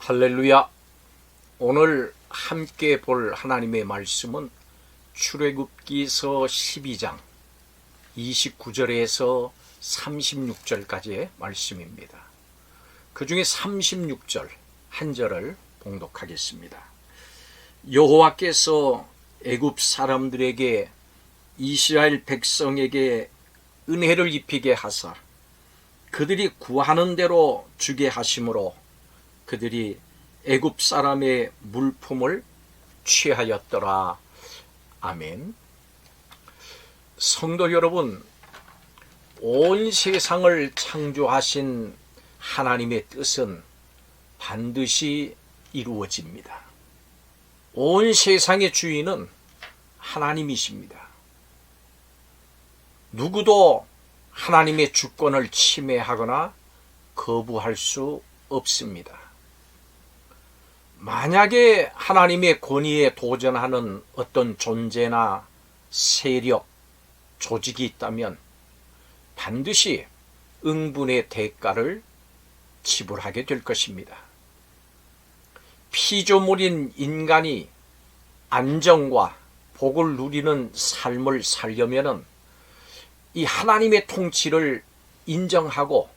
할렐루야. 오늘 함께 볼 하나님의 말씀은 출애굽기서 12장 29절에서 36절까지의 말씀입니다. 그 중에 36절 한 절을 봉독하겠습니다. 여호와께서 애굽 사람들에게 이스라엘 백성에게 은혜를 입히게 하사 그들이 구하는 대로 주게 하심으로 그들이 애굽 사람의 물품을 취하였더라. 아멘. 성도 여러분, 온 세상을 창조하신 하나님의 뜻은 반드시 이루어집니다. 온 세상의 주인은 하나님이십니다. 누구도 하나님의 주권을 침해하거나 거부할 수 없습니다. 만약에 하나님의 권위에 도전하는 어떤 존재나 세력, 조직이 있다면 반드시 응분의 대가를 지불하게 될 것입니다. 피조물인 인간이 안정과 복을 누리는 삶을 살려면은 이 하나님의 통치를 인정하고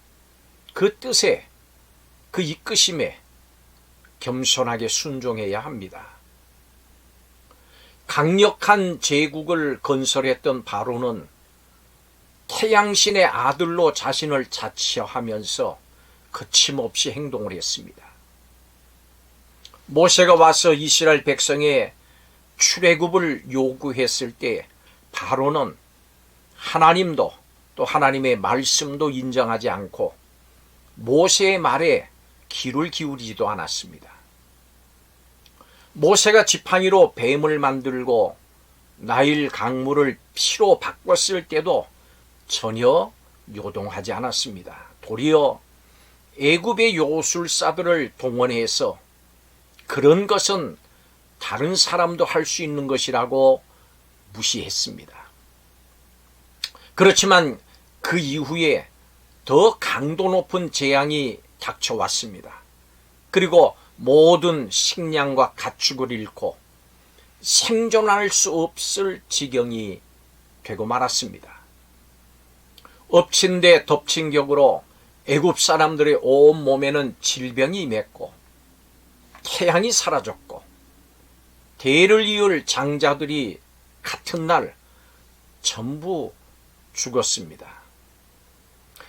그 뜻에, 그 이끄심에 겸손하게 순종해야 합니다. 강력한 제국을 건설했던 바로는 태양신의 아들로 자신을 자처하면서 거침없이 행동을 했습니다. 모세가 와서 이스라엘 백성의 출애굽을 요구했을 때 바로는 하나님도 또 하나님의 말씀도 인정하지 않고 모세의 말에 귀를 기울이지도 않았습니다. 모세가 지팡이로 뱀을 만들고 나일 강물을 피로 바꿨을 때도 전혀 요동하지 않았습니다. 도리어 애굽의 요술사들을 동원해서 그런 것은 다른 사람도 할 수 있는 것이라고 무시했습니다. 그렇지만 그 이후에 더 강도 높은 재앙이 닥쳐왔습니다. 그리고 모든 식량과 가축을 잃고 생존할 수 없을 지경이 되고 말았습니다. 엎친 데 덮친 격으로 애굽 사람들의 온 몸에는 질병이 임했고 태양이 사라졌고 대를 이을 장자들이 같은 날 전부 죽었습니다.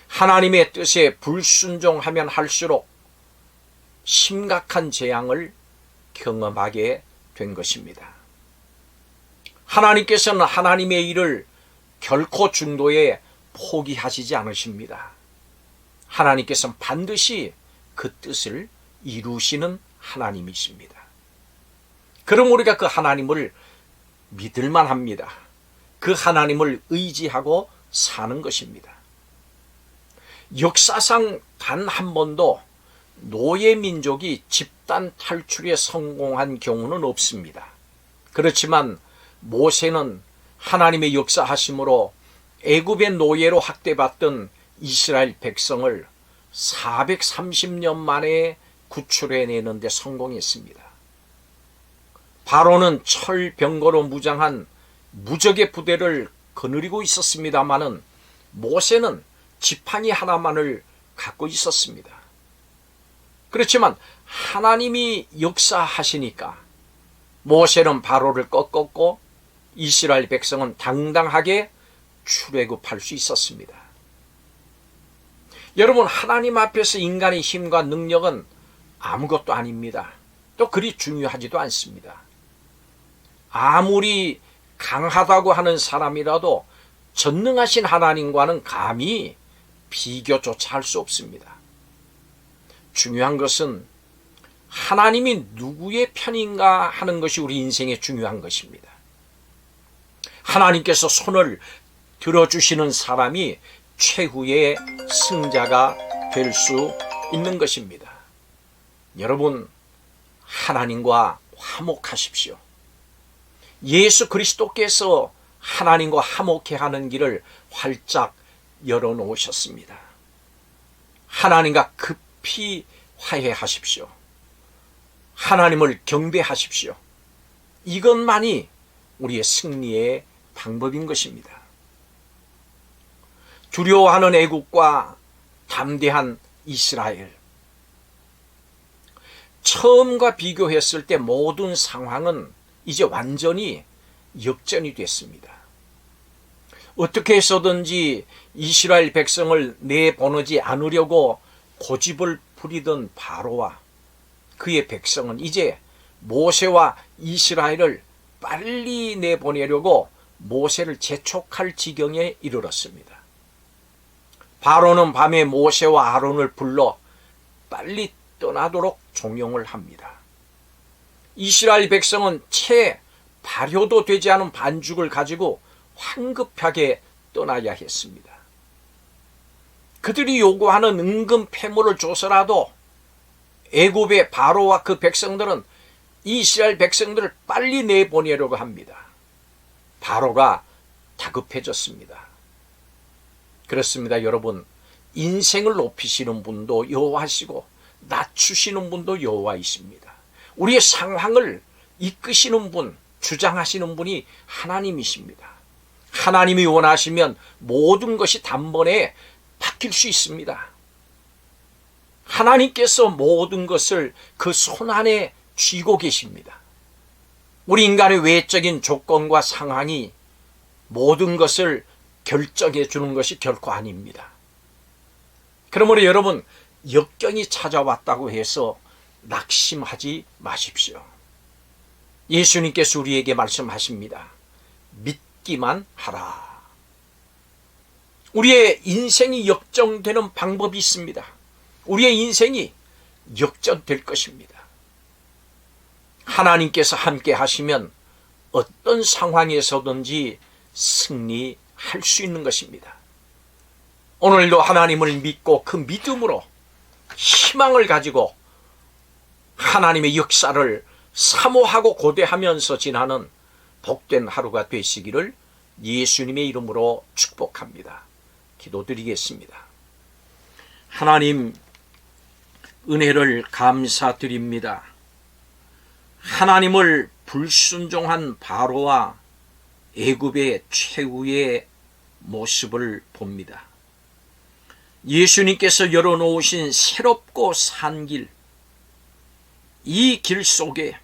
하나님의 뜻에 불순종하면 할수록 심각한 재앙을 경험하게 된 것입니다. 하나님께서는 하나님의 일을 결코 중도에 포기하시지 않으십니다. 하나님께서는 반드시 그 뜻을 이루시는 하나님이십니다. 그럼 우리가 그 하나님을 믿을만 합니다. 그 하나님을 의지하고 사는 것입니다. 역사상 단 한 번도 노예 민족이 집단 탈출에 성공한 경우는 없습니다. 그렇지만 모세는 하나님의 역사하심으로 애굽의 노예로 학대받던 이스라엘 백성을 430년 만에 구출해내는 데 성공했습니다. 바로는 철병거로 무장한 무적의 부대를 거느리고 있었습니다마는 모세는 지팡이 하나만을 갖고 있었습니다. 그렇지만 하나님이 역사하시니까 모세는 바로를 꺾었고 이스라엘 백성은 당당하게 출애굽할 수 있었습니다. 여러분, 하나님 앞에서 인간의 힘과 능력은 아무것도 아닙니다. 또 그리 중요하지도 않습니다. 아무리 강하다고 하는 사람이라도 전능하신 하나님과는 감히 비교조차 할 수 없습니다. 중요한 것은 하나님이 누구의 편인가 하는 것이 우리 인생에 중요한 것입니다. 하나님께서 손을 들어주시는 사람이 최후의 승자가 될 수 있는 것입니다. 여러분, 하나님과 화목하십시오. 예수 그리스도께서 하나님과 화목해 하는 길을 활짝 열어놓으셨습니다. 하나님과 급히 화해하십시오. 하나님을 경배하십시오. 이것만이 우리의 승리의 방법인 것입니다. 두려워하는 애국과 담대한 이스라엘. 처음과 비교했을 때 모든 상황은 이제 완전히 역전이 됐습니다. 어떻게 해서든지 이스라엘 백성을 내보내지 않으려고 고집을 부리던 바로와 그의 백성은 이제 모세와 이스라엘을 빨리 내보내려고 모세를 재촉할 지경에 이르렀습니다. 바로는 밤에 모세와 아론을 불러 빨리 떠나도록 종용을 합니다. 이스라엘 백성은 채 발효도 되지 않은 반죽을 가지고 황급하게 떠나야 했습니다. 그들이 요구하는 은금 폐물을 줘서라도 애굽의 바로와 그 백성들은 이스라엘 백성들을 빨리 내보내려고 합니다. 바로가 다급해졌습니다. 그렇습니다, 여러분. 인생을 높이시는 분도 여호와시고 낮추시는 분도 여호와이십니다. 우리의 상황을 이끄시는 분, 주장하시는 분이 하나님이십니다. 하나님이 원하시면 모든 것이 단번에 바뀔 수 있습니다. 하나님께서 모든 것을 그 손안에 쥐고 계십니다. 우리 인간의 외적인 조건과 상황이 모든 것을 결정해 주는 것이 결코 아닙니다. 그러므로 여러분, 역경이 찾아왔다고 해서 낙심하지 마십시오. 예수님께서 우리에게 말씀하십니다. 믿기만 하라. 우리의 인생이 역전되는 방법이 있습니다. 우리의 인생이 역전될 것입니다. 하나님께서 함께 하시면 어떤 상황에서든지 승리할 수 있는 것입니다. 오늘도 하나님을 믿고 그 믿음으로 희망을 가지고 하나님의 역사를 사모하고 고대하면서 지나는 복된 하루가 되시기를 예수님의 이름으로 축복합니다. 기도드리겠습니다. 하나님, 은혜를 감사드립니다. 하나님을 불순종한 바로와 애굽의 최후의 모습을 봅니다. 예수님께서 열어놓으신 새롭고 산 길, 이 길 속에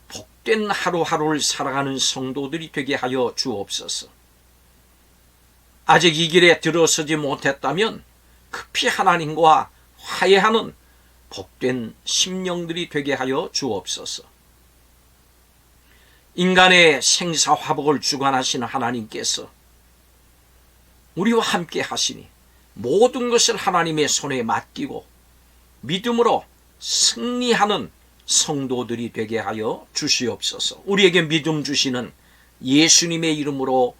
복된 하루하루를 살아가는 성도들이 되게 하여 주옵소서. 아직 이 길에 들어서지 못했다면 급히 하나님과 화해하는 복된 심령들이 되게 하여 주옵소서. 인간의 생사화복을 주관하시는 하나님께서 우리와 함께 하시니 모든 것을 하나님의 손에 맡기고 믿음으로 승리하는 성도들이 되게 하여 주시옵소서. 우리에게 믿음 주시는 예수님의 이름으로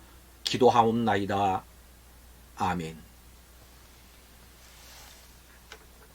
기도하옵나이다. 아멘.